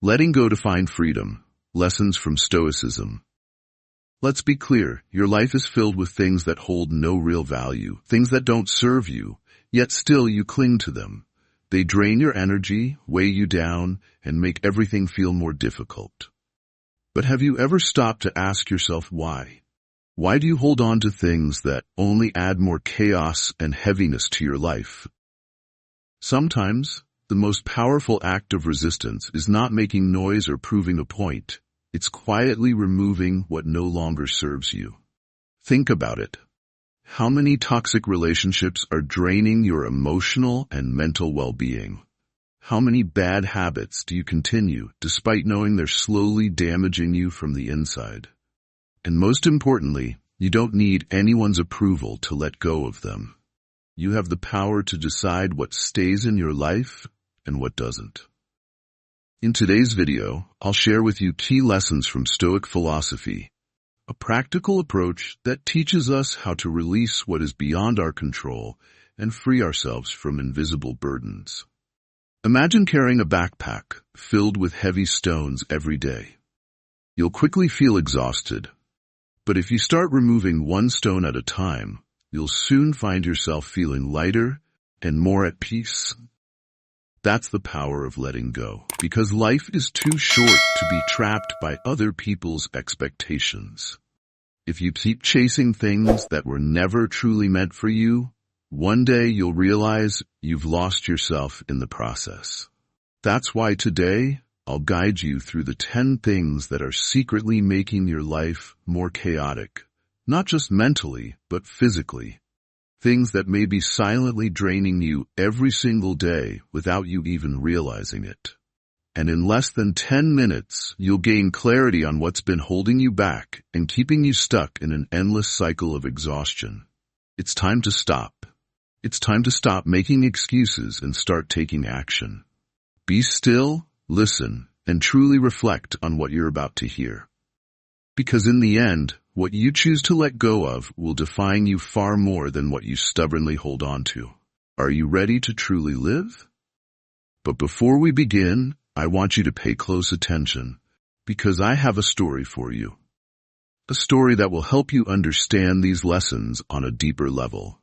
Letting go to find freedom. Lessons from Stoicism. Let's be clear, your life is filled with things that hold no real value, things that don't serve you, yet still you cling to them. They drain your energy, weigh you down, and make everything feel more difficult. But have you ever stopped to ask yourself why? Why do you hold on to things that only add more chaos and heaviness to your life? Sometimes, the most powerful act of resistance is not making noise or proving a point. It's quietly removing what no longer serves you. Think about it. How many toxic relationships are draining your emotional and mental well-being? How many bad habits do you continue despite knowing they're slowly damaging you from the inside? And most importantly, you don't need anyone's approval to let go of them. You have the power to decide what stays in your life and what doesn't. In today's video, I'll share with you key lessons from Stoic philosophy, a practical approach that teaches us how to release what is beyond our control and free ourselves from invisible burdens. Imagine carrying a backpack filled with heavy stones every day. You'll quickly feel exhausted, but if you start removing one stone at a time, you'll soon find yourself feeling lighter and more at peace. That's the power of letting go, because life is too short to be trapped by other people's expectations. If you keep chasing things that were never truly meant for you, one day you'll realize you've lost yourself in the process. That's why today, I'll guide you through the 10 things that are secretly making your life more chaotic, not just mentally, but physically. Things that may be silently draining you every single day without you even realizing it. And in less than 10 minutes, you'll gain clarity on what's been holding you back and keeping you stuck in an endless cycle of exhaustion. It's time to stop. It's time to stop making excuses and start taking action. Be still, listen, and truly reflect on what you're about to hear. Because in the end, what you choose to let go of will define you far more than what you stubbornly hold on to. Are you ready to truly live? But before we begin, I want you to pay close attention, because I have a story for you. A story that will help you understand these lessons on a deeper level.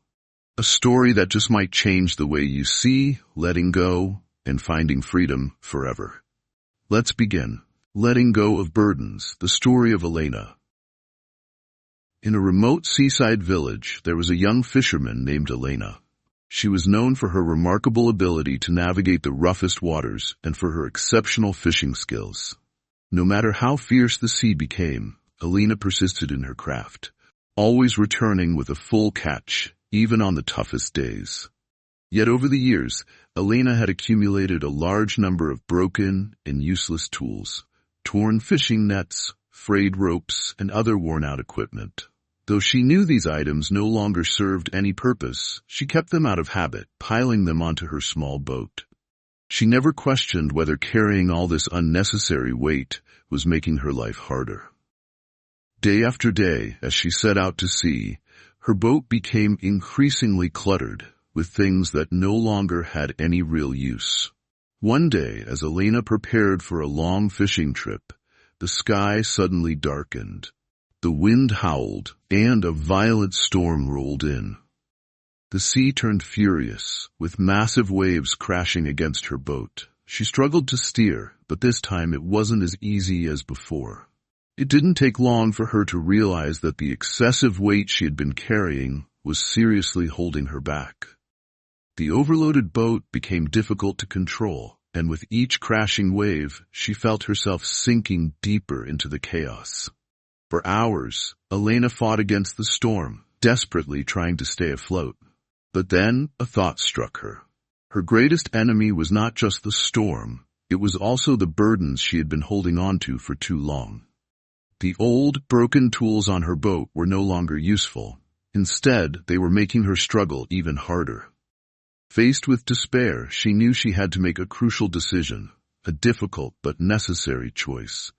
A story that just might change the way you see letting go and finding freedom forever. Let's begin. Letting go of burdens, the story of Elena. In a remote seaside village, there was a young fisherman named Elena. She was known for her remarkable ability to navigate the roughest waters and for her exceptional fishing skills. No matter how fierce the sea became, Elena persisted in her craft, always returning with a full catch, even on the toughest days. Yet over the years, Elena had accumulated a large number of broken and useless tools, torn fishing nets, frayed ropes, and other worn-out equipment. Though she knew these items no longer served any purpose, she kept them out of habit, piling them onto her small boat. She never questioned whether carrying all this unnecessary weight was making her life harder. Day after day, as she set out to sea, her boat became increasingly cluttered with things that no longer had any real use. One day, as Elena prepared for a long fishing trip, the sky suddenly darkened. The wind howled, and a violent storm rolled in. The sea turned furious, with massive waves crashing against her boat. She struggled to steer, but this time it wasn't as easy as before. It didn't take long for her to realize that the excessive weight she had been carrying was seriously holding her back. The overloaded boat became difficult to control, and with each crashing wave, she felt herself sinking deeper into the chaos. For hours, Elena fought against the storm, desperately trying to stay afloat. But then a thought struck her. Her greatest enemy was not just the storm, it was also the burdens she had been holding on to for too long. The old, broken tools on her boat were no longer useful. Instead, they were making her struggle even harder. Faced with despair, she knew she had to make a crucial decision, a difficult but necessary choice.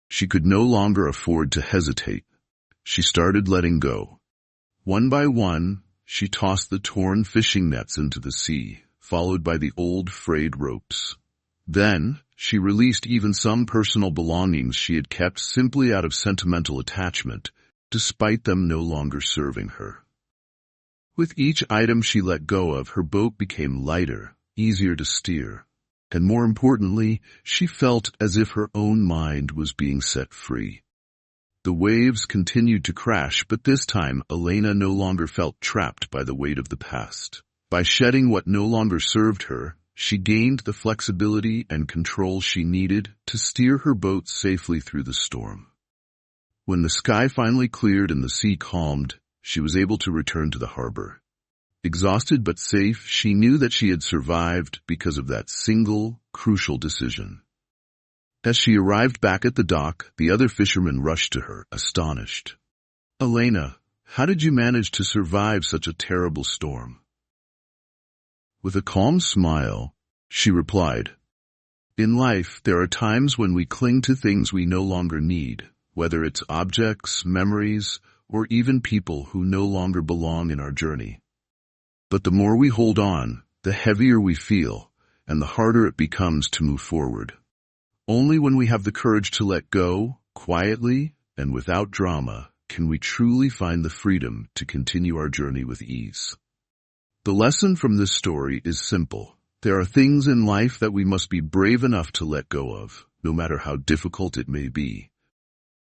She could no longer afford to hesitate. She started letting go. One by one, she tossed the torn fishing nets into the sea, followed by the old frayed ropes. Then, she released even some personal belongings she had kept simply out of sentimental attachment, despite them no longer serving her. With each item she let go of, her boat became lighter, easier to steer, and more importantly, she felt as if her own mind was being set free. The waves continued to crash, but this time Elena no longer felt trapped by the weight of the past. By shedding what no longer served her, she gained the flexibility and control she needed to steer her boat safely through the storm. When the sky finally cleared and the sea calmed, she was able to return to the harbor. Exhausted but safe, she knew that she had survived because of that single, crucial decision. As she arrived back at the dock, the other fishermen rushed to her, astonished. "Elena, how did you manage to survive such a terrible storm?" With a calm smile, she replied, "In life, there are times when we cling to things we no longer need, whether it's objects, memories, or even people who no longer belong in our journey. But the more we hold on, the heavier we feel, and the harder it becomes to move forward. Only when we have the courage to let go, quietly and without drama, can we truly find the freedom to continue our journey with ease." The lesson from this story is simple. There are things in life that we must be brave enough to let go of, no matter how difficult it may be.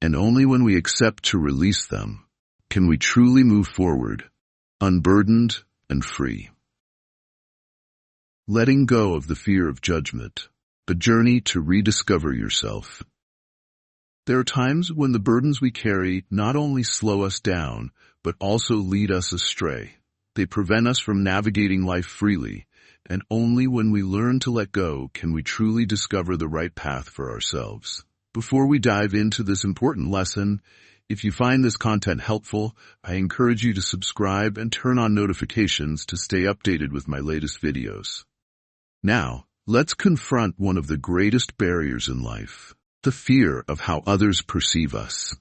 And only when we accept to release them, can we truly move forward, unburdened and free. Letting go of the fear of judgment, a journey to rediscover yourself. There are times when the burdens we carry not only slow us down, but also lead us astray. They prevent us from navigating life freely, and only when we learn to let go can we truly discover the right path for ourselves. Before we dive into this important lesson, if you find this content helpful, I encourage you to subscribe and turn on notifications to stay updated with my latest videos. Now, let's confront one of the greatest barriers in life, the fear of how others perceive us.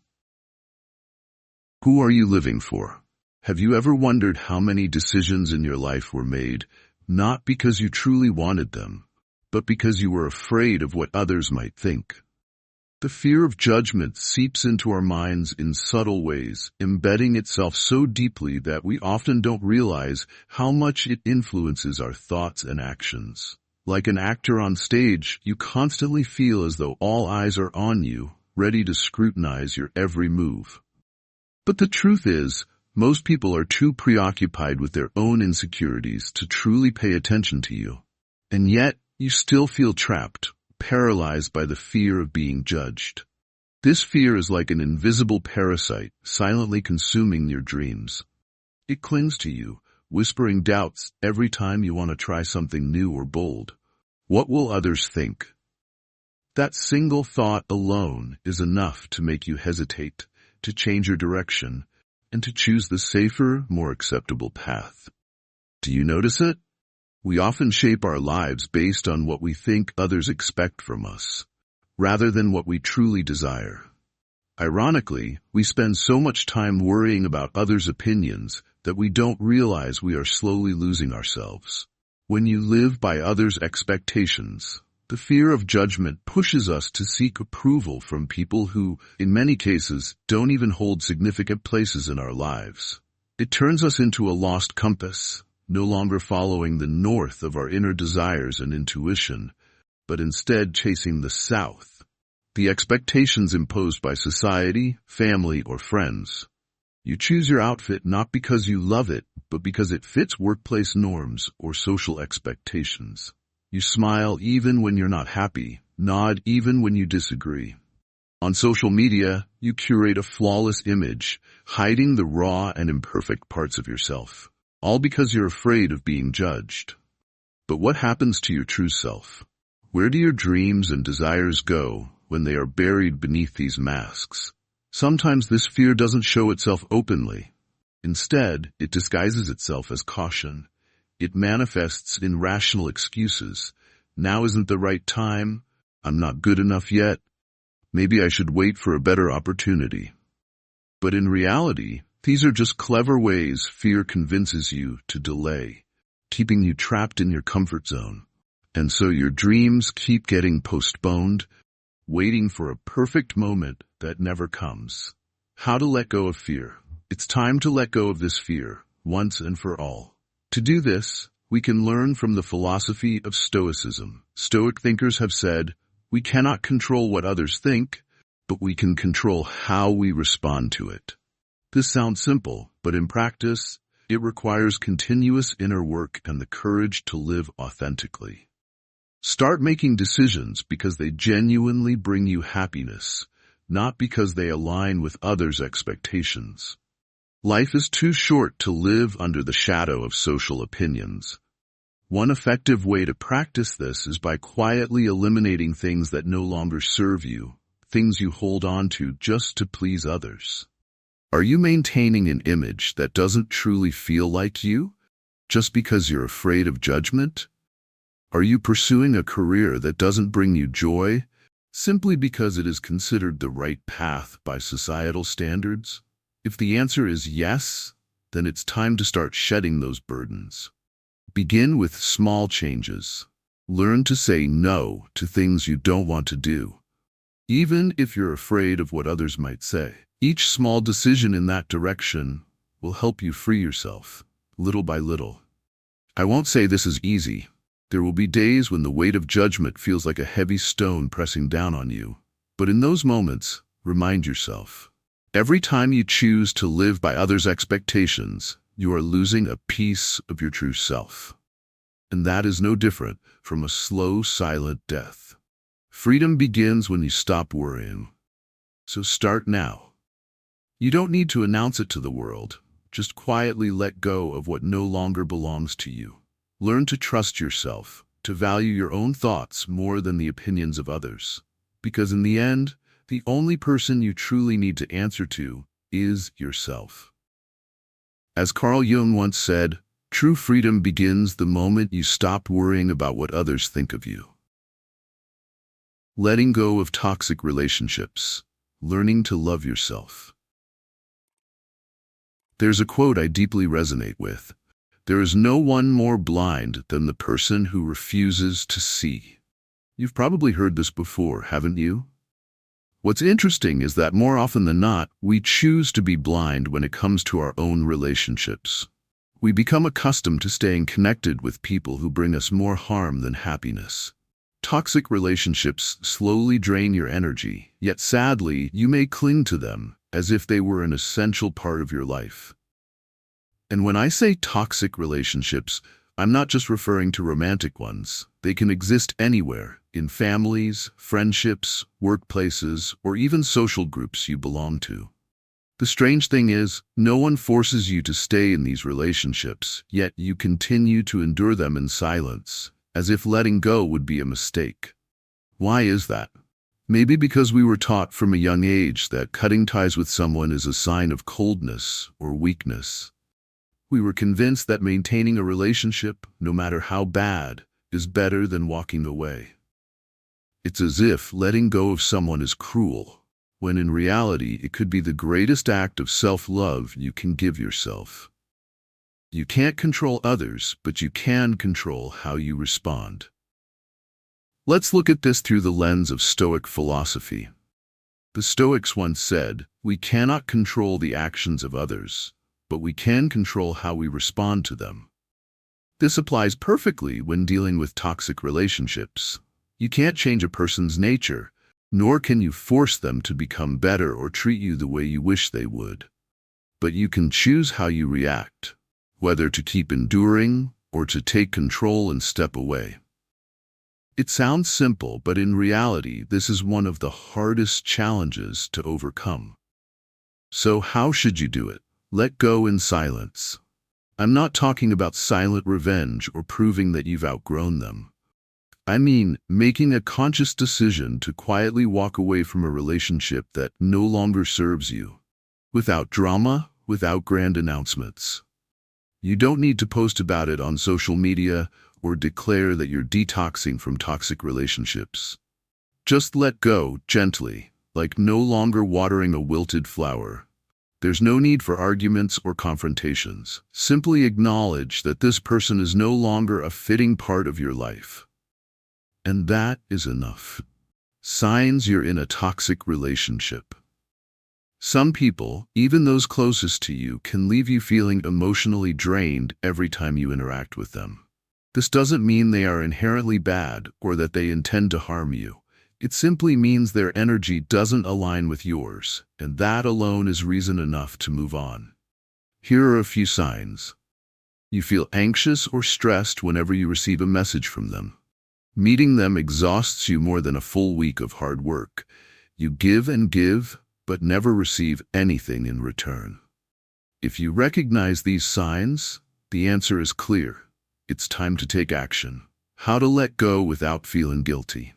Who are you living for? Have you ever wondered how many decisions in your life were made, not because you truly wanted them, but because you were afraid of what others might think? The fear of judgment seeps into our minds in subtle ways, embedding itself so deeply that we often don't realize how much it influences our thoughts and actions. Like an actor on stage, you constantly feel as though all eyes are on you, ready to scrutinize your every move. But the truth is, most people are too preoccupied with their own insecurities to truly pay attention to you. And yet, you still feel trapped, paralyzed by the fear of being judged. This fear is like an invisible parasite, silently consuming your dreams. It clings to you, whispering doubts every time you want to try something new or bold. What will others think? That single thought alone is enough to make you hesitate, to change your direction, and to choose the safer, more acceptable path. Do you notice it? We often shape our lives based on what we think others expect from us, rather than what we truly desire. Ironically, we spend so much time worrying about others' opinions that we don't realize we are slowly losing ourselves. When you live by others' expectations, the fear of judgment pushes us to seek approval from people who, in many cases, don't even hold significant places in our lives. It turns us into a lost compass, no longer following the north of our inner desires and intuition, but instead chasing the south, the expectations imposed by society, family, or friends. You choose your outfit not because you love it, but because it fits workplace norms or social expectations. You smile even when you're not happy, nod even when you disagree. On social media, you curate a flawless image, hiding the raw and imperfect parts of yourself, all because you're afraid of being judged. But what happens to your true self? Where do your dreams and desires go when they are buried beneath these masks? Sometimes this fear doesn't show itself openly. Instead, it disguises itself as caution. It manifests in rational excuses. Now isn't the right time. I'm not good enough yet. Maybe I should wait for a better opportunity. But in reality, these are just clever ways fear convinces you to delay, keeping you trapped in your comfort zone. And so your dreams keep getting postponed, waiting for a perfect moment that never comes. How to let go of fear. It's time to let go of this fear, once and for all. To do this, we can learn from the philosophy of Stoicism. Stoic thinkers have said, we cannot control what others think, but we can control how we respond to it. This sounds simple, but in practice, it requires continuous inner work and the courage to live authentically. Start making decisions because they genuinely bring you happiness, not because they align with others' expectations. Life is too short to live under the shadow of social opinions. One effective way to practice this is by quietly eliminating things that no longer serve you, things you hold on to just to please others. Are you maintaining an image that doesn't truly feel like you, just because you're afraid of judgment? Are you pursuing a career that doesn't bring you joy, simply because it is considered the right path by societal standards? If the answer is yes, then it's time to start shedding those burdens. Begin with small changes. Learn to say no to things you don't want to do, even if you're afraid of what others might say. Each small decision in that direction will help you free yourself, little by little. I won't say this is easy. There will be days when the weight of judgment feels like a heavy stone pressing down on you. But in those moments, remind yourself, every time you choose to live by others' expectations, you are losing a piece of your true self. And that is no different from a slow, silent death. Freedom begins when you stop worrying. So start now. You don't need to announce it to the world. Just quietly let go of what no longer belongs to you. Learn to trust yourself, to value your own thoughts more than the opinions of others. Because in the end, the only person you truly need to answer to is yourself. As Carl Jung once said, true freedom begins the moment you stop worrying about what others think of you. Letting go of toxic relationships. Learning to love yourself. There's a quote I deeply resonate with. There is no one more blind than the person who refuses to see. You've probably heard this before, haven't you? What's interesting is that more often than not, we choose to be blind when it comes to our own relationships. We become accustomed to staying connected with people who bring us more harm than happiness. Toxic relationships slowly drain your energy, yet sadly, you may cling to them as if they were an essential part of your life. And when I say toxic relationships, I'm not just referring to romantic ones. They can exist anywhere, in families, friendships, workplaces, or even social groups you belong to. The strange thing is, no one forces you to stay in these relationships, yet you continue to endure them in silence, as if letting go would be a mistake. Why is that? Maybe because we were taught from a young age that cutting ties with someone is a sign of coldness or weakness. We were convinced that maintaining a relationship, no matter how bad, is better than walking away. It's as if letting go of someone is cruel, when in reality it could be the greatest act of self-love you can give yourself. You can't control others, but you can control how you respond. Let's look at this through the lens of Stoic philosophy. The Stoics once said, we cannot control the actions of others, but we can control how we respond to them. This applies perfectly when dealing with toxic relationships. You can't change a person's nature, nor can you force them to become better or treat you the way you wish they would. But you can choose how you react, whether to keep enduring or to take control and step away. It sounds simple, but in reality, this is one of the hardest challenges to overcome. So how should you do it? Let go in silence. I'm not talking about silent revenge or proving that you've outgrown them. I mean, making a conscious decision to quietly walk away from a relationship that no longer serves you. Without drama, without grand announcements. You don't need to post about it on social media or declare that you're detoxing from toxic relationships. Just let go gently, like no longer watering a wilted flower. There's no need for arguments or confrontations. Simply acknowledge that this person is no longer a fitting part of your life. And that is enough. Signs you're in a toxic relationship. Some people, even those closest to you, can leave you feeling emotionally drained every time you interact with them. This doesn't mean they are inherently bad or that they intend to harm you. It simply means their energy doesn't align with yours, and that alone is reason enough to move on. Here are a few signs. You feel anxious or stressed whenever you receive a message from them. Meeting them exhausts you more than a full week of hard work. You give and give, but never receive anything in return. If you recognize these signs, the answer is clear. It's time to take action. How to let go without feeling guilty.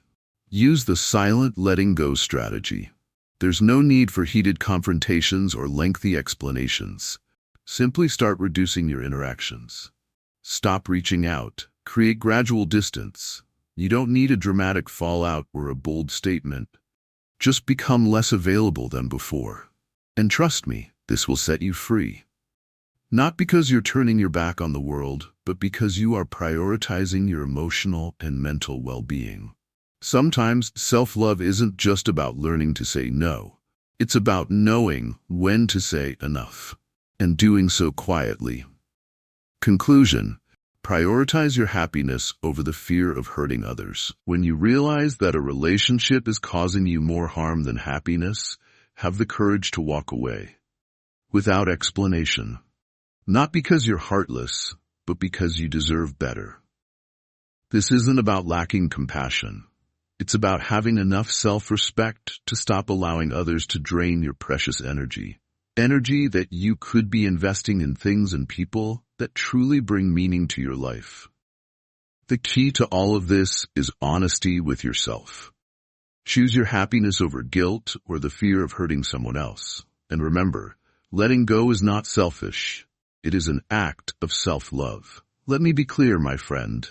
Use the silent letting go strategy. There's no need for heated confrontations or lengthy explanations. Simply start reducing your interactions. Stop reaching out. Create gradual distance. You don't need a dramatic fallout or a bold statement. Just become less available than before. And trust me, this will set you free. Not because you're turning your back on the world, but because you are prioritizing your emotional and mental well-being. Sometimes self-love isn't just about learning to say no. It's about knowing when to say enough, and doing so quietly. Conclusion: prioritize your happiness over the fear of hurting others. When you realize that a relationship is causing you more harm than happiness, have the courage to walk away. Without explanation. Not because you're heartless, but because you deserve better. This isn't about lacking compassion. It's about having enough self-respect to stop allowing others to drain your precious energy. Energy that you could be investing in things and people that truly bring meaning to your life. The key to all of this is honesty with yourself. Choose your happiness over guilt or the fear of hurting someone else. And remember, letting go is not selfish. It is an act of self-love. Let me be clear, my friend.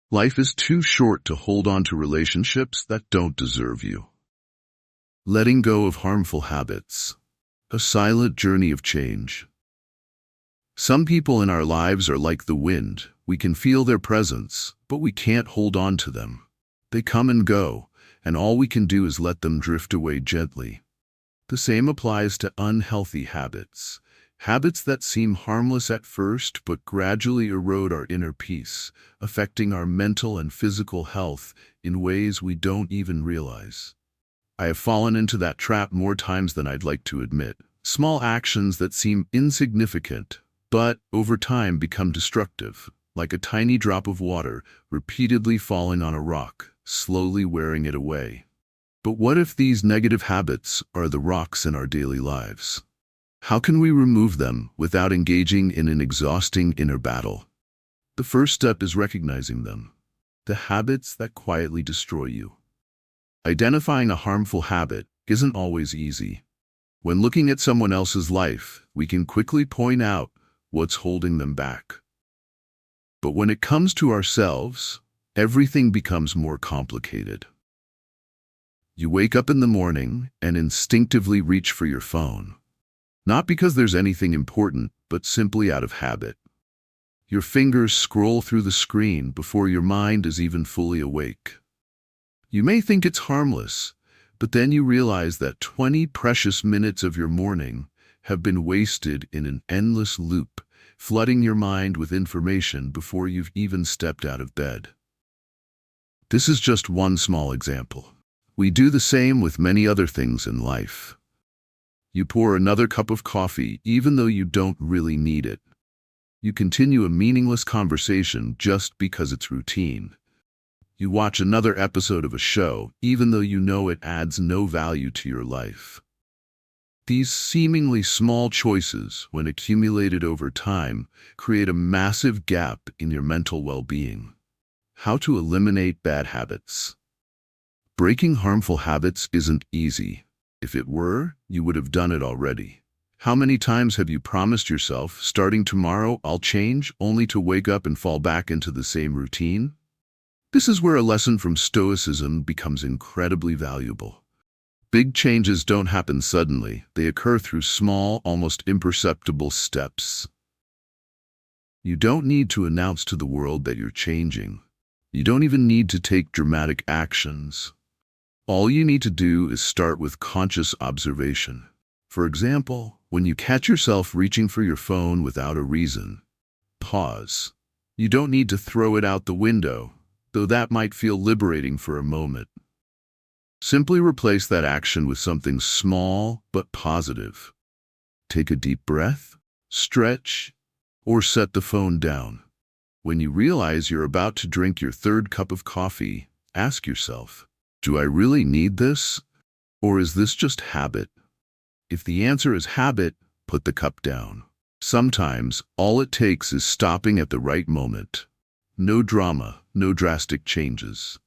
Life is too short to hold on to relationships that don't deserve you. Letting go of harmful habits. A silent journey of change. Some people in our lives are like the wind. We can feel their presence, but we can't hold on to them. They come and go, and all we can do is let them drift away gently. The same applies to unhealthy habits. Habits that seem harmless at first but gradually erode our inner peace, affecting our mental and physical health in ways we don't even realize. I have fallen into that trap more times than I'd like to admit. Small actions that seem insignificant, but over time become destructive, like a tiny drop of water repeatedly falling on a rock, slowly wearing it away. But what if these negative habits are the rocks in our daily lives? How can we remove them without engaging in an exhausting inner battle? The first step is recognizing them, the habits that quietly destroy you. Identifying a harmful habit isn't always easy. When looking at someone else's life, we can quickly point out what's holding them back. But when it comes to ourselves, everything becomes more complicated. You wake up in the morning and instinctively reach for your phone. Not because there's anything important, but simply out of habit. Your fingers scroll through the screen before your mind is even fully awake. You may think it's harmless, but then you realize that 20 precious minutes of your morning have been wasted in an endless loop, flooding your mind with information before you've even stepped out of bed. This is just one small example. We do the same with many other things in life. You pour another cup of coffee even though you don't really need it. You continue a meaningless conversation just because it's routine. You watch another episode of a show even though you know it adds no value to your life. These seemingly small choices, when accumulated over time, create a massive gap in your mental well-being. How to eliminate bad habits. Breaking harmful habits isn't easy. If it were, you would have done it already. How many times have you promised yourself, starting tomorrow, I'll change, only to wake up and fall back into the same routine? This is where a lesson from Stoicism becomes incredibly valuable. Big changes don't happen suddenly. They occur through small, almost imperceptible steps. You don't need to announce to the world that you're changing. You don't even need to take dramatic actions. All you need to do is start with conscious observation. For example, when you catch yourself reaching for your phone without a reason, pause. You don't need to throw it out the window, though that might feel liberating for a moment. Simply replace that action with something small but positive. Take a deep breath, stretch, or set the phone down. When you realize you're about to drink your third cup of coffee, ask yourself, do I really need this? Or is this just habit? If the answer is habit, put the cup down. Sometimes, all it takes is stopping at the right moment. No drama, no drastic changes.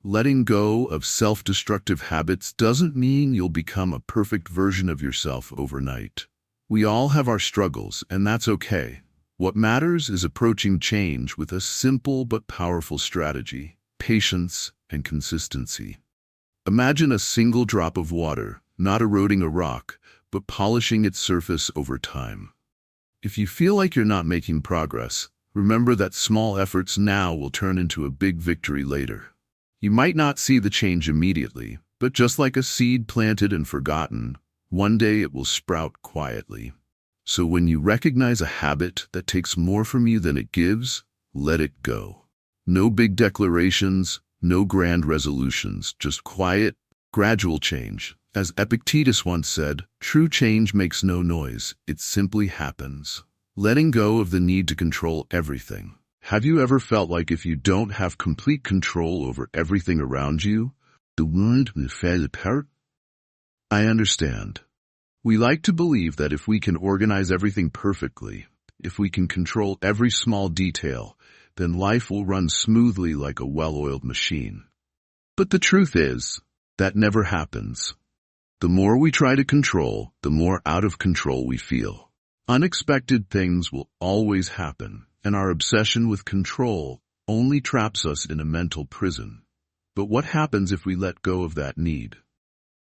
Letting go of self-destructive habits doesn't mean you'll become a perfect version of yourself overnight. We all have our struggles, and that's okay. What matters is approaching change with a simple but powerful strategy: patience and consistency. Imagine a single drop of water, not eroding a rock, but polishing its surface over time. If you feel like you're not making progress, remember that small efforts now will turn into a big victory later. You might not see the change immediately, but just like a seed planted and forgotten, one day it will sprout quietly. So when you recognize a habit that takes more from you than it gives, let it go. No big declarations, no grand resolutions, just quiet, gradual change. As Epictetus once said, true change makes no noise, it simply happens. Letting go of the need to control everything. Have you ever felt like if you don't have complete control over everything around you, the world will fall apart? I understand. We like to believe that if we can organize everything perfectly, if we can control every small detail, then life will run smoothly like a well-oiled machine. But the truth is, that never happens. The more we try to control, the more out of control we feel. Unexpected things will always happen, and our obsession with control only traps us in a mental prison. But what happens if we let go of that need?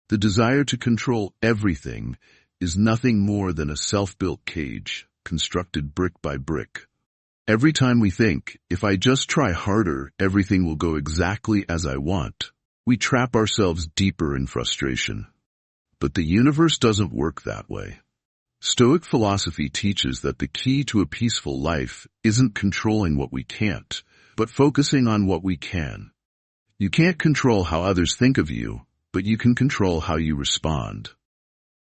The desire to control everything is nothing more than a self-built cage, constructed brick by brick. Every time we think, if I just try harder, everything will go exactly as I want, we trap ourselves deeper in frustration. But the universe doesn't work that way. Stoic philosophy teaches that the key to a peaceful life isn't controlling what we can't, but focusing on what we can. You can't control how others think of you, but you can control how you respond.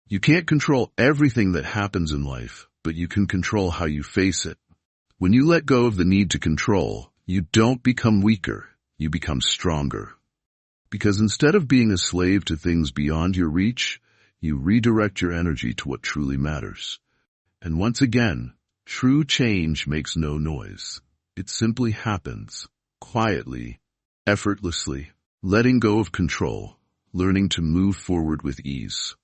You can't control everything that happens in life, but you can control how you face it. When you let go of the need to control, you don't become weaker, you become stronger. Because instead of being a slave to things beyond your reach, you redirect your energy to what truly matters. And once again, true change makes no noise. It simply happens, quietly, effortlessly, letting go of control, learning to move forward with ease.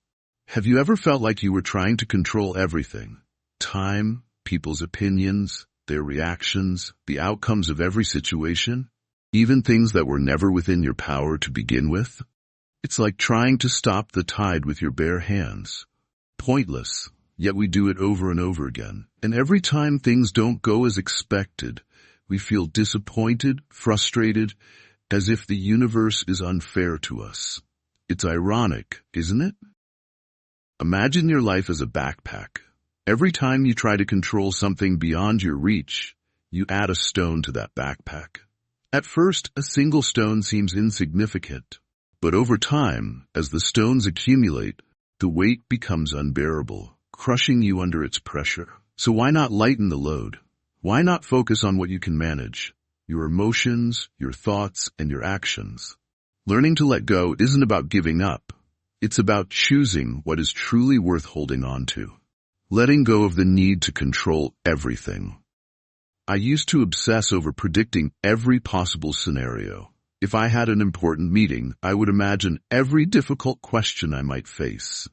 Have you ever felt like you were trying to control everything? Time, people's opinions, their reactions, the outcomes of every situation, even things that were never within your power to begin with? It's like trying to stop the tide with your bare hands. Pointless, yet we do it over and over again. And every time things don't go as expected, we feel disappointed, frustrated, as if the universe is unfair to us. It's ironic, isn't it? Imagine your life as a backpack. Every time you try to control something beyond your reach, you add a stone to that backpack. At first, a single stone seems insignificant. But over time, as the stones accumulate, the weight becomes unbearable, crushing you under its pressure. So why not lighten the load? Why not focus on what you can manage? Your emotions, your thoughts, and your actions. Learning to let go isn't about giving up. It's about choosing what is truly worth holding on to. Letting go of the need to control everything. I used to obsess over predicting every possible scenario. If I had an important meeting, I would imagine every difficult question I might face.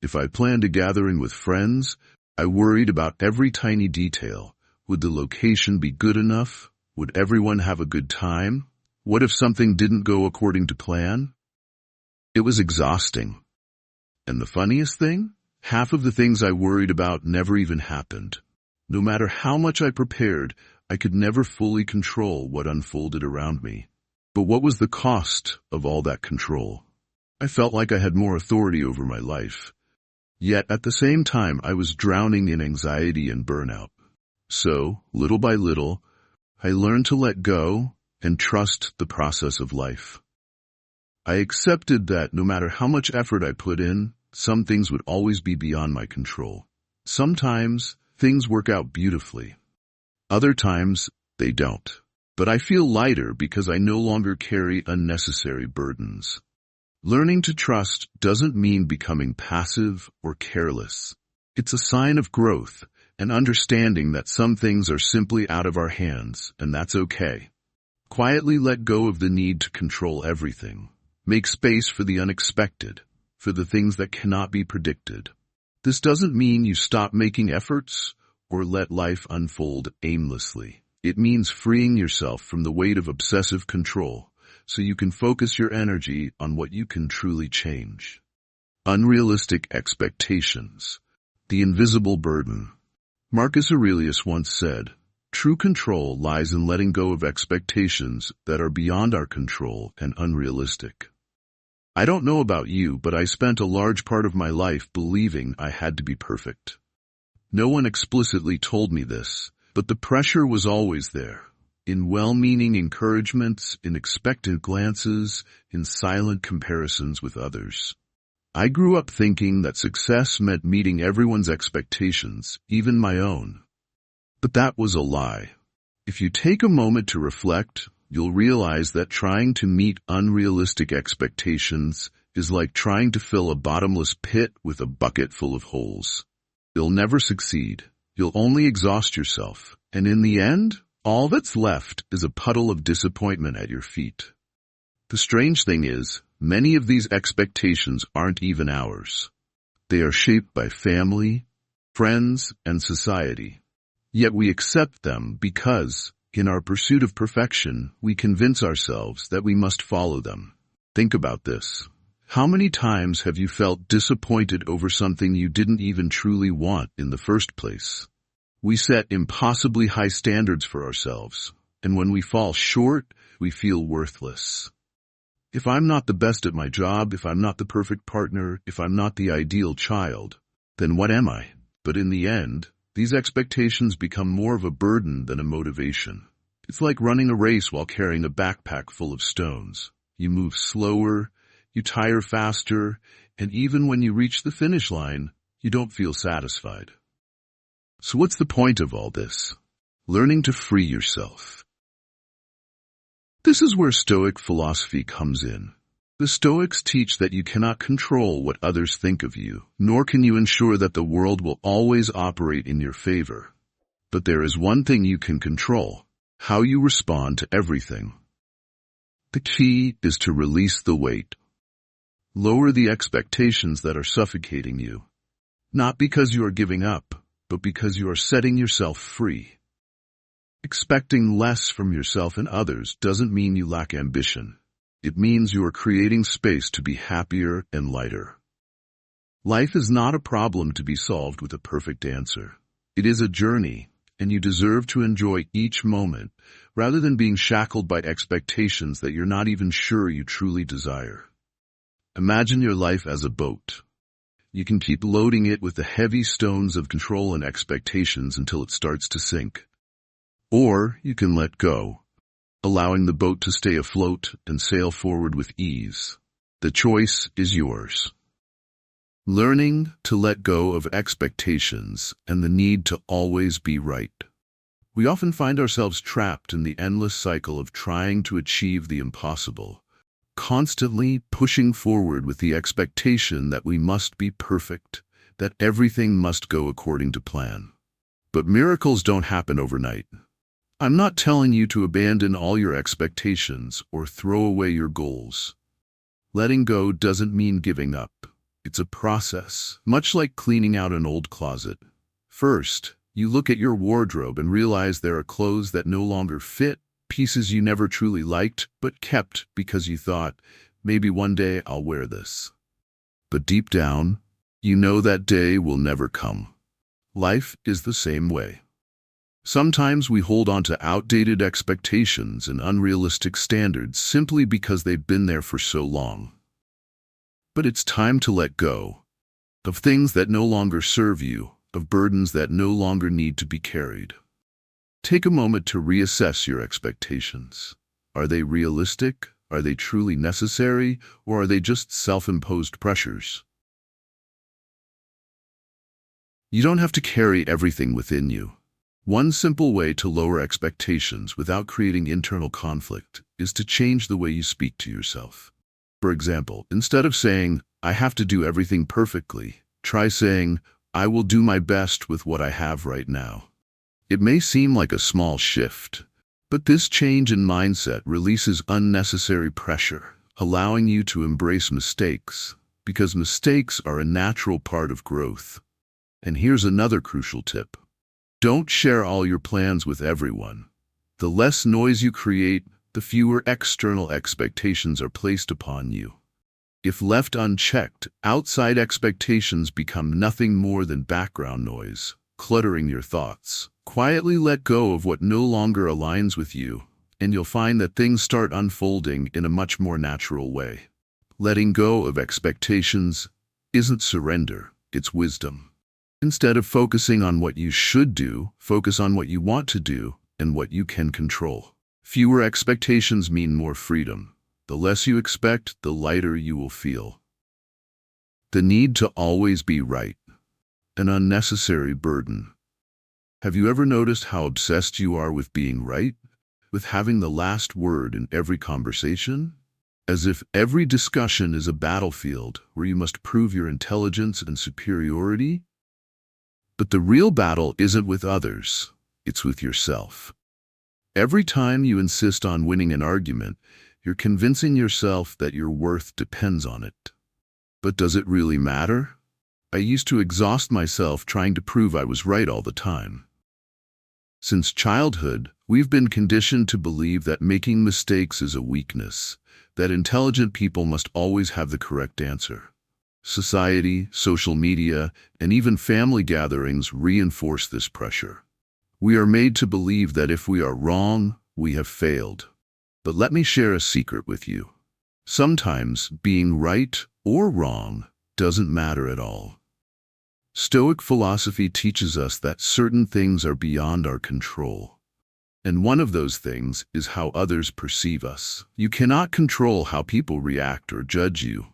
If I planned a gathering with friends, I worried about every tiny detail. Would the location be good enough? Would everyone have a good time? What if something didn't go according to plan? It was exhausting. And the funniest thing? Half of the things I worried about never even happened. No matter how much I prepared, I could never fully control what unfolded around me. But what was the cost of all that control? I felt like I had more authority over my life. Yet at the same time, I was drowning in anxiety and burnout. So, little by little, I learned to let go and trust the process of life. I accepted that no matter how much effort I put in, some things would always be beyond my control. Sometimes things work out beautifully. Other times they don't. But I feel lighter because I no longer carry unnecessary burdens. Learning to trust doesn't mean becoming passive or careless. It's a sign of growth and understanding that some things are simply out of our hands, and that's okay. Quietly let go of the need to control everything. Make space for the unexpected, for the things that cannot be predicted. This doesn't mean you stop making efforts or let life unfold aimlessly. It means freeing yourself from the weight of obsessive control so you can focus your energy on what you can truly change. Unrealistic expectations. The invisible burden. Marcus Aurelius once said, "True control lies in letting go of expectations that are beyond our control and unrealistic." I don't know about you, but I spent a large part of my life believing I had to be perfect. No one explicitly told me this, but the pressure was always there. In well-meaning encouragements, in expectant glances, in silent comparisons with others. I grew up thinking that success meant meeting everyone's expectations, even my own. But that was a lie. If you take a moment to reflect, you'll realize that trying to meet unrealistic expectations is like trying to fill a bottomless pit with a bucket full of holes. You'll never succeed. You'll only exhaust yourself, and in the end, all that's left is a puddle of disappointment at your feet. The strange thing is, many of these expectations aren't even ours. They are shaped by family, friends, and society. Yet we accept them because, in our pursuit of perfection, we convince ourselves that we must follow them. Think about this. How many times have you felt disappointed over something you didn't even truly want in the first place? We set impossibly high standards for ourselves, and when we fall short, we feel worthless. If I'm not the best at my job, if I'm not the perfect partner, if I'm not the ideal child, then what am I? But in the end, these expectations become more of a burden than a motivation. It's like running a race while carrying a backpack full of stones. You move slower, you tire faster, and even when you reach the finish line, you don't feel satisfied. So what's the point of all this? Learning to free yourself. This is where Stoic philosophy comes in. The Stoics teach that you cannot control what others think of you, nor can you ensure that the world will always operate in your favor. But there is one thing you can control: how you respond to everything. The key is to release the weight. Lower the expectations that are suffocating you. Not because you are giving up, but because you are setting yourself free. Expecting less from yourself and others doesn't mean you lack ambition. It means you are creating space to be happier and lighter. Life is not a problem to be solved with a perfect answer. It is a journey, and you deserve to enjoy each moment rather than being shackled by expectations that you're not even sure you truly desire. Imagine your life as a boat. You can keep loading it with the heavy stones of control and expectations until it starts to sink. Or you can let go, allowing the boat to stay afloat and sail forward with ease. The choice is yours. Learning to let go of expectations and the need to always be right. We often find ourselves trapped in the endless cycle of trying to achieve the impossible, constantly pushing forward with the expectation that we must be perfect, that everything must go according to plan. But miracles don't happen overnight. I'm not telling you to abandon all your expectations or throw away your goals. Letting go doesn't mean giving up. It's a process, much like cleaning out an old closet. First, you look at your wardrobe and realize there are clothes that no longer fit, pieces you never truly liked, but kept because you thought, maybe one day I'll wear this. But deep down, you know that day will never come. Life is the same way. Sometimes we hold on to outdated expectations and unrealistic standards simply because they've been there for so long. But it's time to let go of things that no longer serve you, of burdens that no longer need to be carried. Take a moment to reassess your expectations. Are they realistic? Are they truly necessary? Or are they just self-imposed pressures? You don't have to carry everything within you. One simple way to lower expectations without creating internal conflict is to change the way you speak to yourself. For example, instead of saying, "I have to do everything perfectly," try saying, "I will do my best with what I have right now." It may seem like a small shift, but this change in mindset releases unnecessary pressure, allowing you to embrace mistakes, because mistakes are a natural part of growth. And here's another crucial tip. Don't share all your plans with everyone. The less noise you create, the fewer external expectations are placed upon you. If left unchecked, outside expectations become nothing more than background noise, cluttering your thoughts. Quietly let go of what no longer aligns with you, and you'll find that things start unfolding in a much more natural way. Letting go of expectations isn't surrender, it's wisdom. Instead of focusing on what you should do, focus on what you want to do and what you can control. Fewer expectations mean more freedom. The less you expect, the lighter you will feel. The need to always be right, an unnecessary burden. Have you ever noticed how obsessed you are with being right? With having the last word in every conversation? As if every discussion is a battlefield where you must prove your intelligence and superiority? But the real battle isn't with others, it's with yourself. Every time you insist on winning an argument, you're convincing yourself that your worth depends on it. But does it really matter? I used to exhaust myself trying to prove I was right all the time. Since childhood, we've been conditioned to believe that making mistakes is a weakness, that intelligent people must always have the correct answer. Society, social media, and even family gatherings reinforce this pressure. We are made to believe that if we are wrong, we have failed. But let me share a secret with you. Sometimes being right or wrong doesn't matter at all. Stoic philosophy teaches us that certain things are beyond our control. And one of those things is how others perceive us. You cannot control how people react or judge you.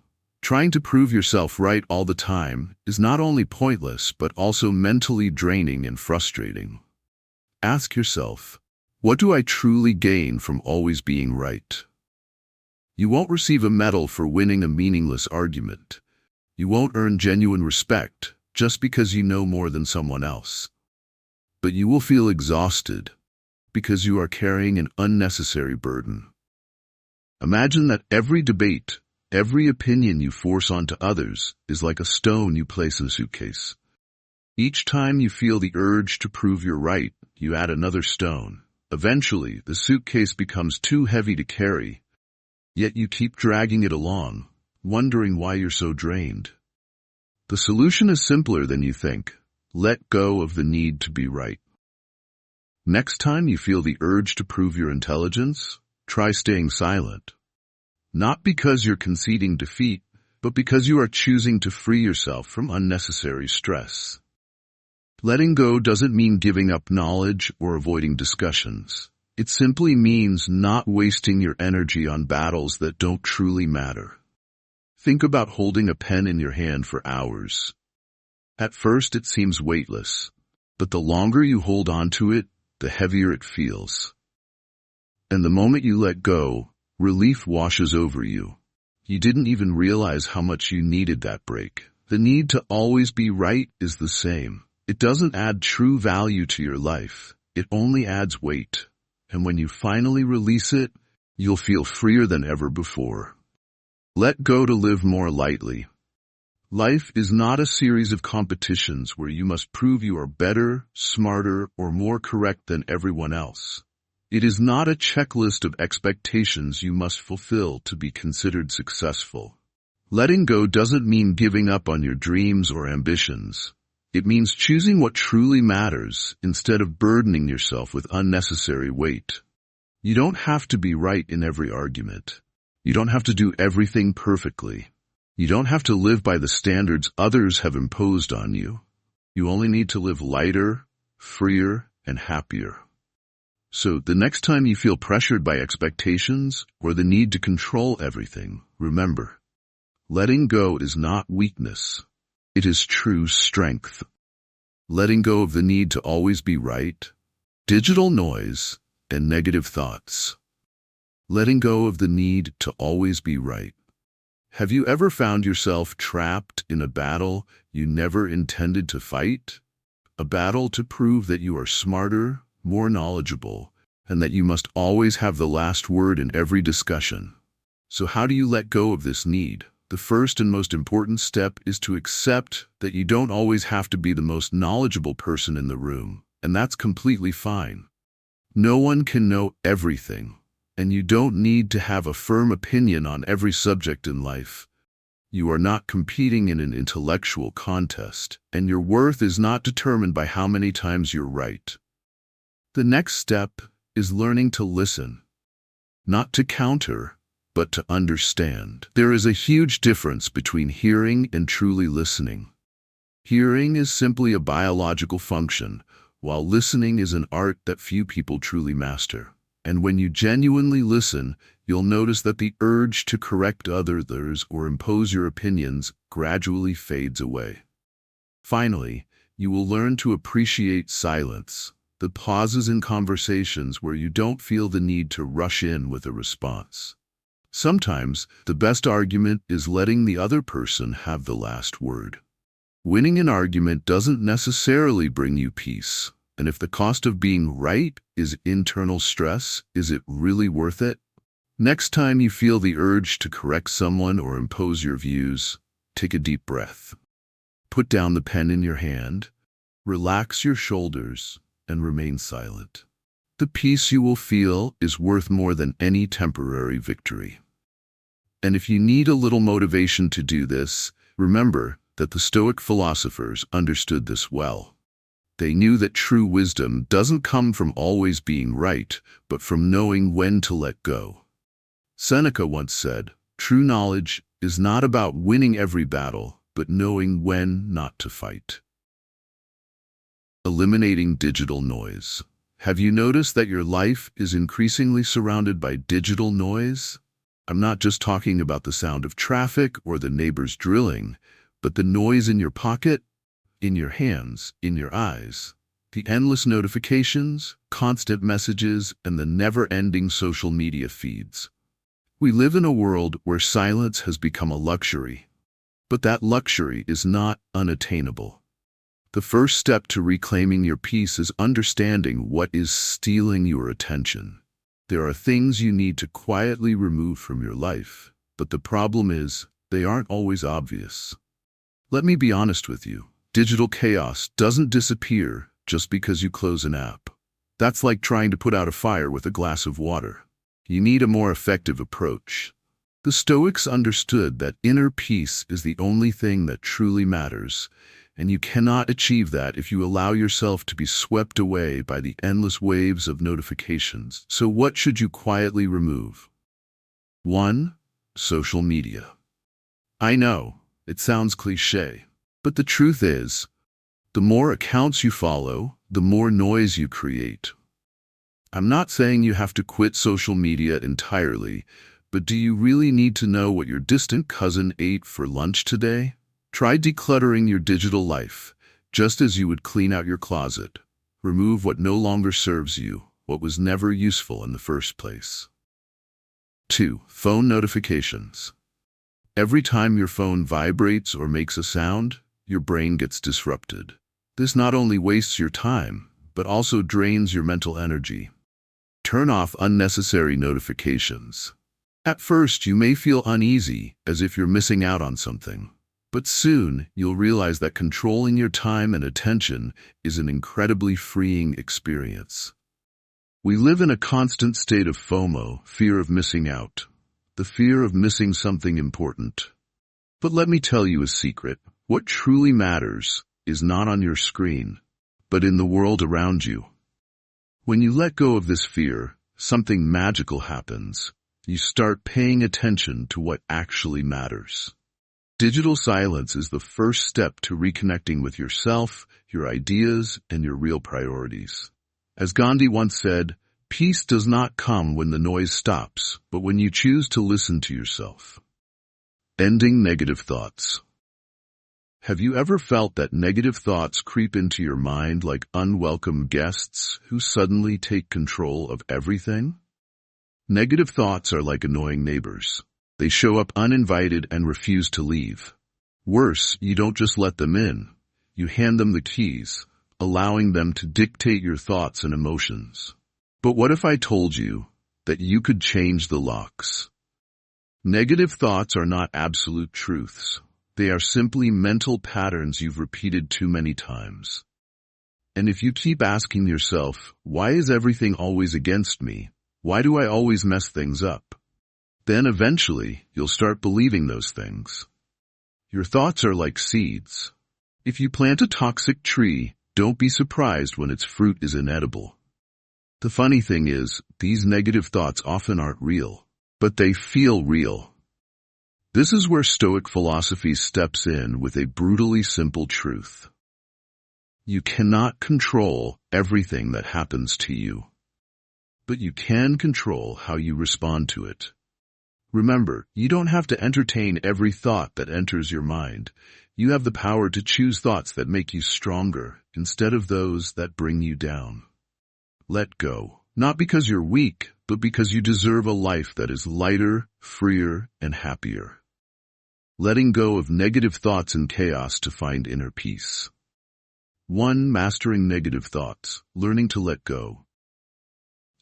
Trying to prove yourself right all the time is not only pointless, but also mentally draining and frustrating. Ask yourself, what do I truly gain from always being right? You won't receive a medal for winning a meaningless argument. You won't earn genuine respect just because you know more than someone else. But you will feel exhausted because you are carrying an unnecessary burden. Imagine that every debate, every opinion you force onto others is like a stone you place in a suitcase. Each time you feel the urge to prove you're right, you add another stone. Eventually, the suitcase becomes too heavy to carry, yet you keep dragging it along, wondering why you're so drained. The solution is simpler than you think. Let go of the need to be right. Next time you feel the urge to prove your intelligence, try staying silent. Not because you're conceding defeat, but because you are choosing to free yourself from unnecessary stress. Letting go doesn't mean giving up knowledge or avoiding discussions. It simply means not wasting your energy on battles that don't truly matter. Think about holding a pen in your hand for hours. At first it seems weightless, but the longer you hold on to it, the heavier it feels. And the moment you let go, relief washes over you. You didn't even realize how much you needed that break. The need to always be right is the same. It doesn't add true value to your life. It only adds weight. And when you finally release it, you'll feel freer than ever before. Let go to live more lightly. Life is not a series of competitions where you must prove you are better, smarter, or more correct than everyone else. It is not a checklist of expectations you must fulfill to be considered successful. Letting go doesn't mean giving up on your dreams or ambitions. It means choosing what truly matters instead of burdening yourself with unnecessary weight. You don't have to be right in every argument. You don't have to do everything perfectly. You don't have to live by the standards others have imposed on you. You only need to live lighter, freer, and happier. So the next time you feel pressured by expectations or the need to control everything, remember, letting go is not weakness. It is true strength. Letting go of the need to always be right, digital noise, and negative thoughts. Letting go of the need to always be right. Have you ever found yourself trapped in a battle you never intended to fight? A battle to prove that you are smarter, more knowledgeable, and that you must always have the last word in every discussion. So how do you let go of this need? The first and most important step is to accept that you don't always have to be the most knowledgeable person in the room, and that's completely fine. No one can know everything, and you don't need to have a firm opinion on every subject in life. You are not competing in an intellectual contest, and your worth is not determined by how many times you're right. The next step is learning to listen, not to counter, but to understand. There is a huge difference between hearing and truly listening. Hearing is simply a biological function, while listening is an art that few people truly master. And when you genuinely listen, you'll notice that the urge to correct others or impose your opinions gradually fades away. Finally, you will learn to appreciate silence, the pauses in conversations where you don't feel the need to rush in with a response. Sometimes, the best argument is letting the other person have the last word. Winning an argument doesn't necessarily bring you peace, and if the cost of being right is internal stress, is it really worth it? Next time you feel the urge to correct someone or impose your views, take a deep breath. Put down the pen in your hand, relax your shoulders, and remain silent. The peace you will feel is worth more than any temporary victory. And if you need a little motivation to do this, remember that the Stoic philosophers understood this well. They knew that true wisdom doesn't come from always being right, but from knowing when to let go. Seneca once said, "True knowledge is not about winning every battle, but knowing when not to fight." Eliminating digital noise. Have you noticed that your life is increasingly surrounded by digital noise? I'm not just talking about the sound of traffic or the neighbors drilling, but the noise in your pocket, in your hands, in your eyes. The endless notifications, constant messages, and the never-ending social media feeds. We live in a world where silence has become a luxury, but that luxury is not unattainable. The first step to reclaiming your peace is understanding what is stealing your attention. There are things you need to quietly remove from your life, but the problem is, they aren't always obvious. Let me be honest with you. Digital chaos doesn't disappear just because you close an app. That's like trying to put out a fire with a glass of water. You need a more effective approach. The Stoics understood that inner peace is the only thing that truly matters, and you cannot achieve that if you allow yourself to be swept away by the endless waves of notifications. So what should you quietly remove? 1. Social media. I know, it sounds cliché, but the truth is, the more accounts you follow, the more noise you create. I'm not saying you have to quit social media entirely, but do you really need to know what your distant cousin ate for lunch today? Try decluttering your digital life, just as you would clean out your closet. Remove what no longer serves you, what was never useful in the first place. 2. Phone notifications. Every time your phone vibrates or makes a sound, your brain gets disrupted. This not only wastes your time, but also drains your mental energy. Turn off unnecessary notifications. At first, you may feel uneasy, as if you're missing out on something. But soon, you'll realize that controlling your time and attention is an incredibly freeing experience. We live in a constant state of FOMO, fear of missing out, the fear of missing something important. But let me tell you a secret. What truly matters is not on your screen, but in the world around you. When you let go of this fear, something magical happens. You start paying attention to what actually matters. Digital silence is the first step to reconnecting with yourself, your ideas, and your real priorities. As Gandhi once said, peace does not come when the noise stops, but when you choose to listen to yourself. Ending negative thoughts. Have you ever felt that negative thoughts creep into your mind like unwelcome guests who suddenly take control of everything? Negative thoughts are like annoying neighbors. They show up uninvited and refuse to leave. Worse, you don't just let them in. You hand them the keys, allowing them to dictate your thoughts and emotions. But what if I told you that you could change the locks? Negative thoughts are not absolute truths. They are simply mental patterns you've repeated too many times. And if you keep asking yourself, why is everything always against me? Why do I always mess things up? Then eventually, you'll start believing those things. Your thoughts are like seeds. If you plant a toxic tree, don't be surprised when its fruit is inedible. The funny thing is, these negative thoughts often aren't real, but they feel real. This is where Stoic philosophy steps in with a brutally simple truth. You cannot control everything that happens to you, but you can control how you respond to it. Remember, you don't have to entertain every thought that enters your mind. You have the power to choose thoughts that make you stronger instead of those that bring you down. Let go, not because you're weak, but because you deserve a life that is lighter, freer, and happier. Letting go of negative thoughts and chaos to find inner peace. 1. Mastering negative thoughts, learning to let go.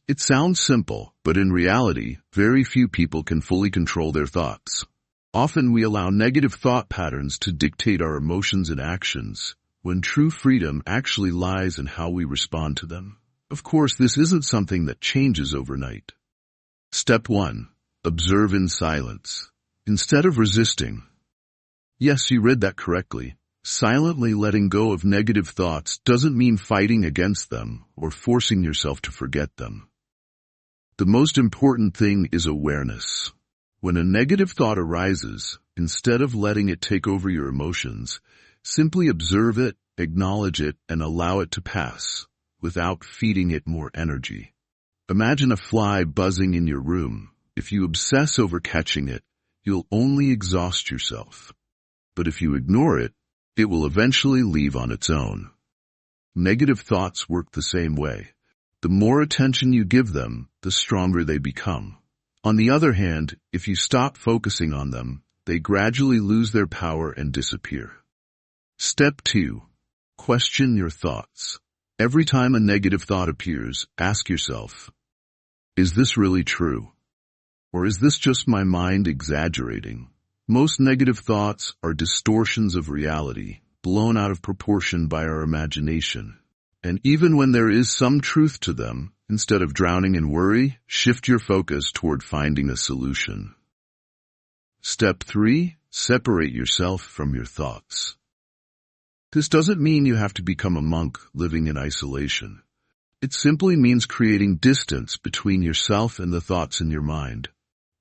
It sounds simple, but in reality, very few people can fully control their thoughts. Often we allow negative thought patterns to dictate our emotions and actions, when true freedom actually lies in how we respond to them. Of course, this isn't something that changes overnight. Step 1. Observe in silence. Instead of resisting. Yes, you read that correctly. Silently letting go of negative thoughts doesn't mean fighting against them or forcing yourself to forget them. The most important thing is awareness. When a negative thought arises, instead of letting it take over your emotions, simply observe it, acknowledge it, and allow it to pass, without feeding it more energy. Imagine a fly buzzing in your room. If you obsess over catching it, you'll only exhaust yourself. But if you ignore it, it will eventually leave on its own. Negative thoughts work the same way. The more attention you give them, the stronger they become. On the other hand, if you stop focusing on them, they gradually lose their power and disappear. Step 2. Question your thoughts. Every time a negative thought appears, ask yourself, is this really true? Or is this just my mind exaggerating? Most negative thoughts are distortions of reality, blown out of proportion by our imagination. And even when there is some truth to them, instead of drowning in worry, shift your focus toward finding a solution. Step 3. Separate yourself from your thoughts. This doesn't mean you have to become a monk living in isolation. It simply means creating distance between yourself and the thoughts in your mind.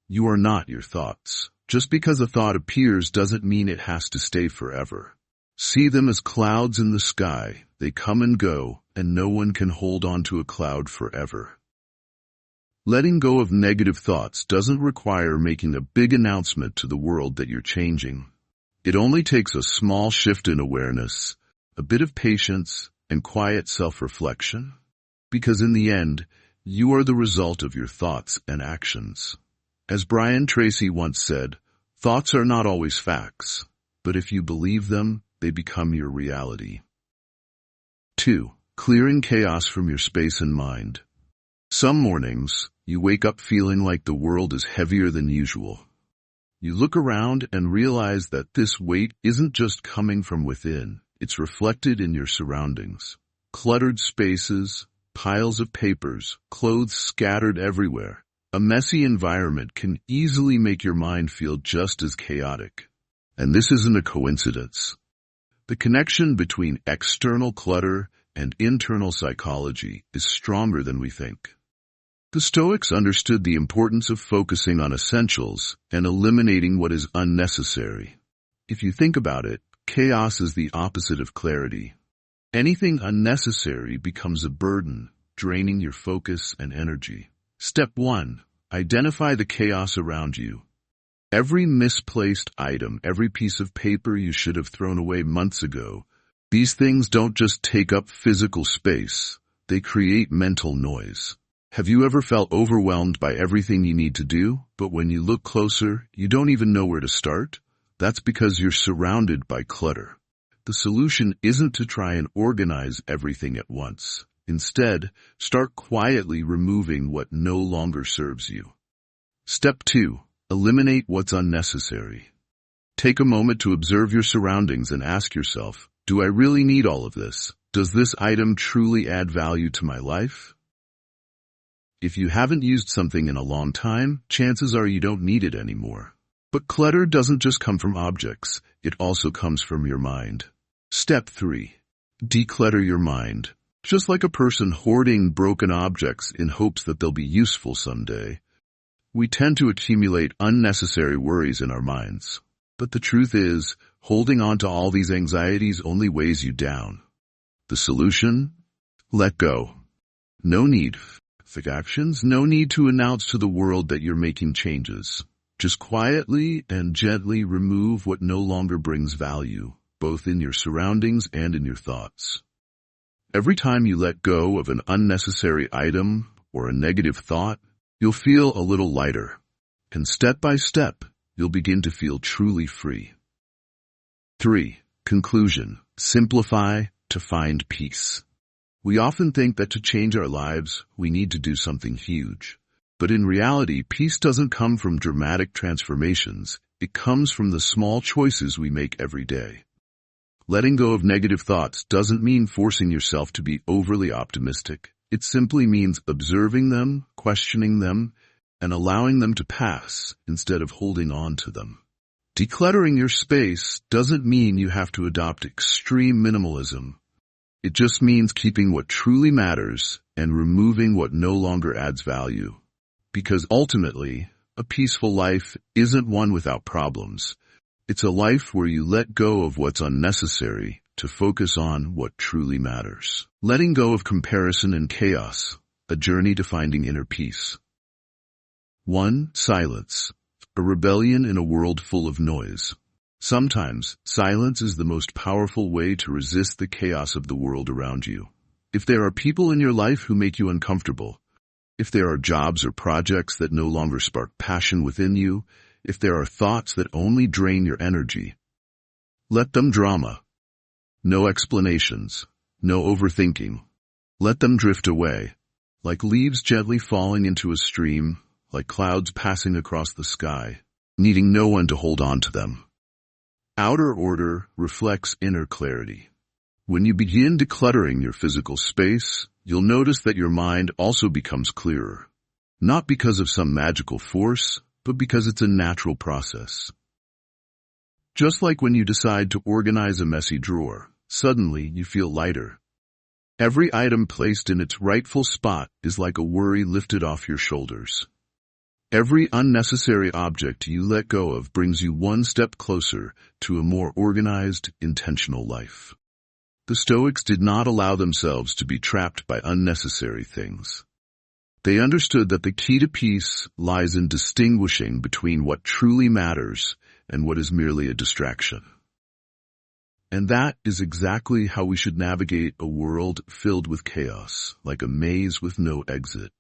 You are not your thoughts. Just because a thought appears doesn't mean it has to stay forever. See them as clouds in the sky. They come and go, and no one can hold on to a cloud forever. Letting go of negative thoughts doesn't require making a big announcement to the world that you're changing. It only takes a small shift in awareness, a bit of patience, and quiet self-reflection. Because in the end, you are the result of your thoughts and actions. As Brian Tracy once said, thoughts are not always facts, but if you believe them, they become your reality. 2. Clearing chaos from your space and mind. Some mornings, you wake up feeling like the world is heavier than usual. You look around and realize that this weight isn't just coming from within, it's reflected in your surroundings. Cluttered spaces, piles of papers, clothes scattered everywhere. A messy environment can easily make your mind feel just as chaotic. And this isn't a coincidence. The connection between external clutter and internal psychology is stronger than we think. The Stoics understood the importance of focusing on essentials and eliminating what is unnecessary. If you think about it, chaos is the opposite of clarity. Anything unnecessary becomes a burden, draining your focus and energy. Step 1. Identify the chaos around you. Every misplaced item, every piece of paper you should have thrown away months ago, these things don't just take up physical space, they create mental noise. Have you ever felt overwhelmed by everything you need to do, but when you look closer, you don't even know where to start? That's because you're surrounded by clutter. The solution isn't to try and organize everything at once. Instead, start quietly removing what no longer serves you. Step 2. Eliminate what's unnecessary. Take a moment to observe your surroundings and ask yourself, do I really need all of this? Does this item truly add value to my life? If you haven't used something in a long time, chances are you don't need it anymore. But clutter doesn't just come from objects, it also comes from your mind. Step 3. Declutter your mind. Just like a person hoarding broken objects in hopes that they'll be useful someday, we tend to accumulate unnecessary worries in our minds. But the truth is, holding on to all these anxieties only weighs you down. The solution? Let go. No need for actions, no need to announce to the world that you're making changes. Just quietly and gently remove what no longer brings value, both in your surroundings and in your thoughts. Every time you let go of an unnecessary item or a negative thought, you'll feel a little lighter, and step by step, you'll begin to feel truly free. 3. Conclusion. Simplify to find peace. We often think that to change our lives, we need to do something huge. But in reality, peace doesn't come from dramatic transformations. It comes from the small choices we make every day. Letting go of negative thoughts doesn't mean forcing yourself to be overly optimistic. It simply means observing them, questioning them, and allowing them to pass instead of holding on to them. Decluttering your space doesn't mean you have to adopt extreme minimalism. It just means keeping what truly matters and removing what no longer adds value. Because ultimately, a peaceful life isn't one without problems. It's a life where you let go of what's unnecessary to focus on what truly matters. Letting go of comparison and chaos, a journey to finding inner peace. 1. Silence. A rebellion in a world full of noise. Sometimes, silence is the most powerful way to resist the chaos of the world around you. If there are people in your life who make you uncomfortable, if there are jobs or projects that no longer spark passion within you, if there are thoughts that only drain your energy, let them drama. No explanations, no overthinking. Let them drift away, like leaves gently falling into a stream, like clouds passing across the sky, needing no one to hold on to them. Outer order reflects inner clarity. When you begin decluttering your physical space, you'll notice that your mind also becomes clearer. Not because of some magical force, but because it's a natural process. Just like when you decide to organize a messy drawer, suddenly you feel lighter. Every item placed in its rightful spot is like a worry lifted off your shoulders. Every unnecessary object you let go of brings you one step closer to a more organized, intentional life. The Stoics did not allow themselves to be trapped by unnecessary things. They understood that the key to peace lies in distinguishing between what truly matters and what is merely a distraction. And that is exactly how we should navigate a world filled with chaos, like a maze with no exit.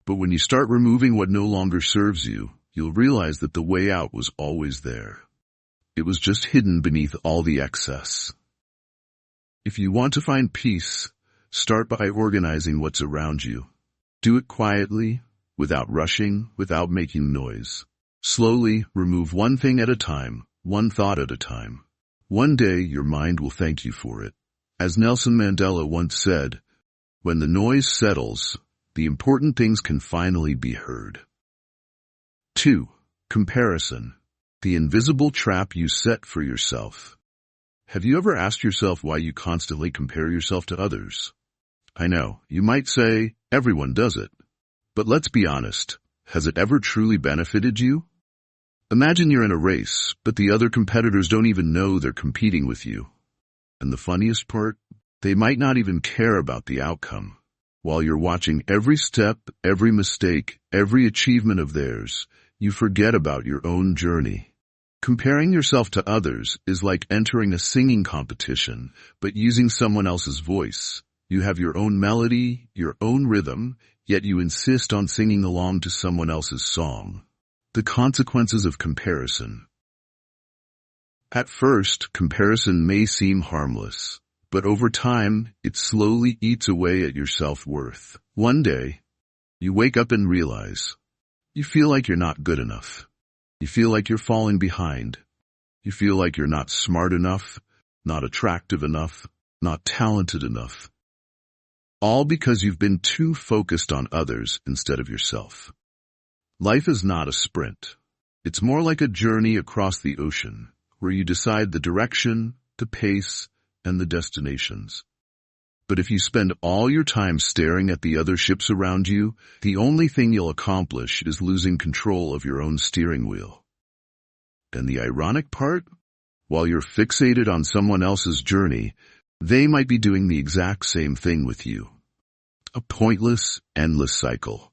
But when you start removing what no longer serves you, you'll realize that the way out was always there. It was just hidden beneath all the excess. If you want to find peace, start by organizing what's around you. Do it quietly, without rushing, without making noise. Slowly remove one thing at a time, one thought at a time. One day your mind will thank you for it. As Nelson Mandela once said, when the noise settles, the important things can finally be heard. 2. Comparison. The invisible trap you set for yourself. Have you ever asked yourself why you constantly compare yourself to others? I know, you might say, everyone does it. But let's be honest, has it ever truly benefited you? Imagine you're in a race, but the other competitors don't even know they're competing with you. And the funniest part? They might not even care about the outcome. While you're watching every step, every mistake, every achievement of theirs, you forget about your own journey. Comparing yourself to others is like entering a singing competition, but using someone else's voice. You have your own melody, your own rhythm, yet you insist on singing along to someone else's song. The consequences of comparison. At first, comparison may seem harmless, but over time, it slowly eats away at your self-worth. One day, you wake up and realize, you feel like you're not good enough. You feel like you're falling behind. You feel like you're not smart enough, not attractive enough, not talented enough. All because you've been too focused on others instead of yourself. Life is not a sprint. It's more like a journey across the ocean, where you decide the direction, the pace, and the destinations. But if you spend all your time staring at the other ships around you, the only thing you'll accomplish is losing control of your own steering wheel. And the ironic part? While you're fixated on someone else's journey, they might be doing the exact same thing with you. A pointless, endless cycle.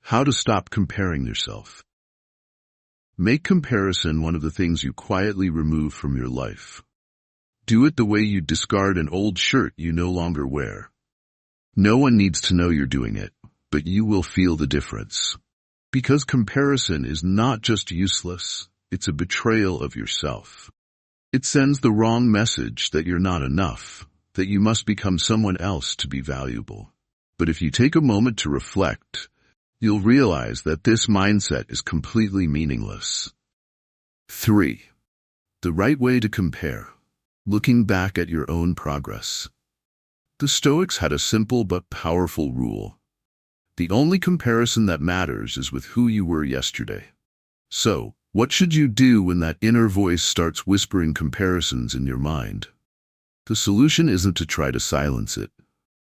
How to stop comparing yourself. Make comparison one of the things you quietly remove from your life. Do it the way you discard an old shirt you no longer wear. No one needs to know you're doing it, but you will feel the difference. Because comparison is not just useless, it's a betrayal of yourself. It sends the wrong message that you're not enough, that you must become someone else to be valuable. But if you take a moment to reflect, you'll realize that this mindset is completely meaningless. 3. The right way to compare. Looking back at your own progress. The Stoics had a simple but powerful rule. The only comparison that matters is with who you were yesterday. So, what should you do when that inner voice starts whispering comparisons in your mind? The solution isn't to try to silence it,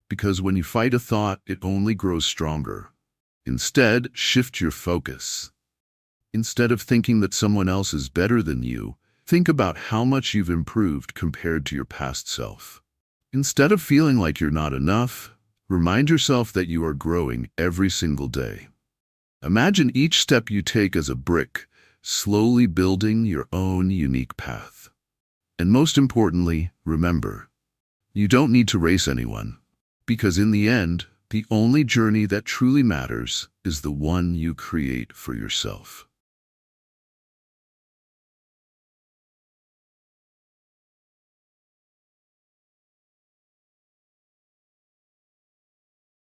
because when you fight a thought, it only grows stronger. Instead, shift your focus. Instead of thinking that someone else is better than you, think about how much you've improved compared to your past self. Instead of feeling like you're not enough, remind yourself that you are growing every single day. Imagine each step you take as a brick, slowly building your own unique path. And most importantly, remember, you don't need to race anyone, because in the end, the only journey that truly matters is the one you create for yourself.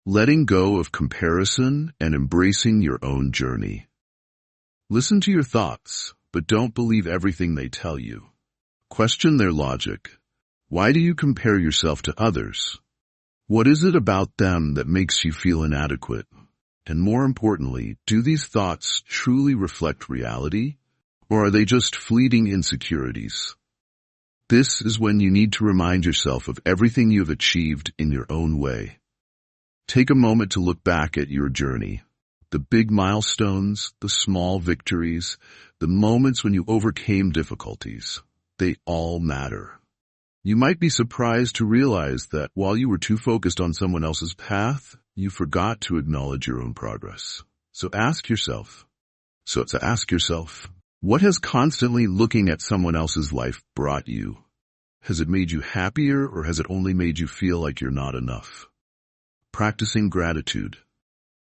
Letting go of comparison and embracing your own journey. Listen to your thoughts, but don't believe everything they tell you. Question their logic. Why do you compare yourself to others? What is it about them that makes you feel inadequate? And more importantly, do these thoughts truly reflect reality, or are they just fleeting insecurities? This is when you need to remind yourself of everything you have achieved in your own way. Take a moment to look back at your journey. The big milestones, the small victories, the moments when you overcame difficulties, they all matter. You might be surprised to realize that while you were too focused on someone else's path, you forgot to acknowledge your own progress. So ask yourself, what has constantly looking at someone else's life brought you? Has it made you happier, or has it only made you feel like you're not enough? Practicing gratitude.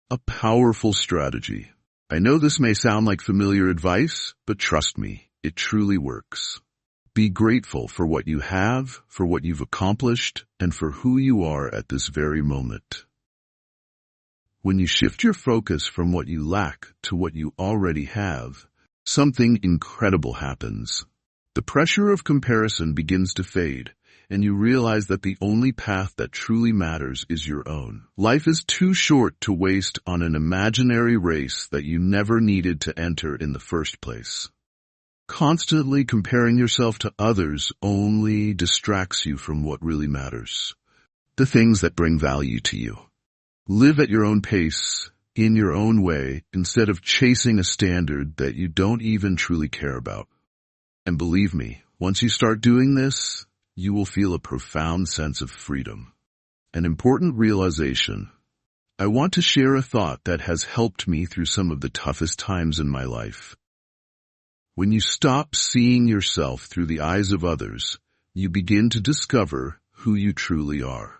A powerful strategy. I know this may sound like familiar advice, but trust me, it truly works. Be grateful for what you have, for what you've accomplished, and for who you are at this very moment. When you shift your focus from what you lack to what you already have, something incredible happens. The pressure of comparison begins to fade, and you realize that the only path that truly matters is your own. Life is too short to waste on an imaginary race that you never needed to enter in the first place. Constantly comparing yourself to others only distracts you from what really matters, the things that bring value to you. Live at your own pace, in your own way, instead of chasing a standard that you don't even truly care about. And believe me, once you start doing this, you will feel a profound sense of freedom. An important realization. I want to share a thought that has helped me through some of the toughest times in my life. When you stop seeing yourself through the eyes of others, you begin to discover who you truly are.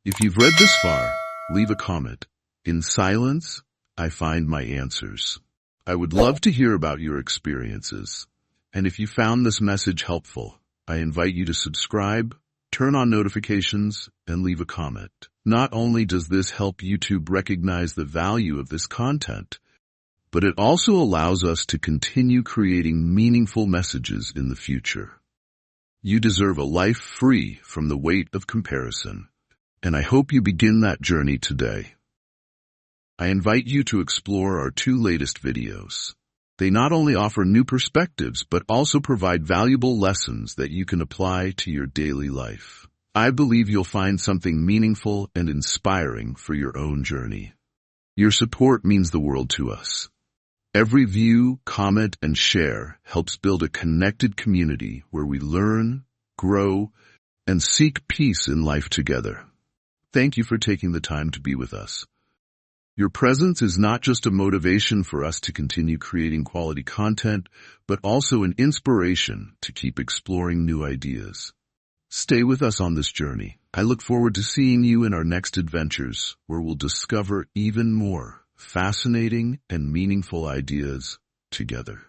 If you've read this far, leave a comment. In silence, I find my answers. I would love to hear about your experiences. And if you found this message helpful, I invite you to subscribe, turn on notifications, and leave a comment. Not only does this help YouTube recognize the value of this content, but it also allows us to continue creating meaningful messages in the future. You deserve a life free from the weight of comparison, and I hope you begin that journey today. I invite you to explore our 2 latest videos. They not only offer new perspectives, but also provide valuable lessons that you can apply to your daily life. I believe you'll find something meaningful and inspiring for your own journey. Your support means the world to us. Every view, comment, and share helps build a connected community where we learn, grow, and seek peace in life together. Thank you for taking the time to be with us. Your presence is not just a motivation for us to continue creating quality content, but also an inspiration to keep exploring new ideas. Stay with us on this journey. I look forward to seeing you in our next adventures, where we'll discover even more fascinating and meaningful ideas together.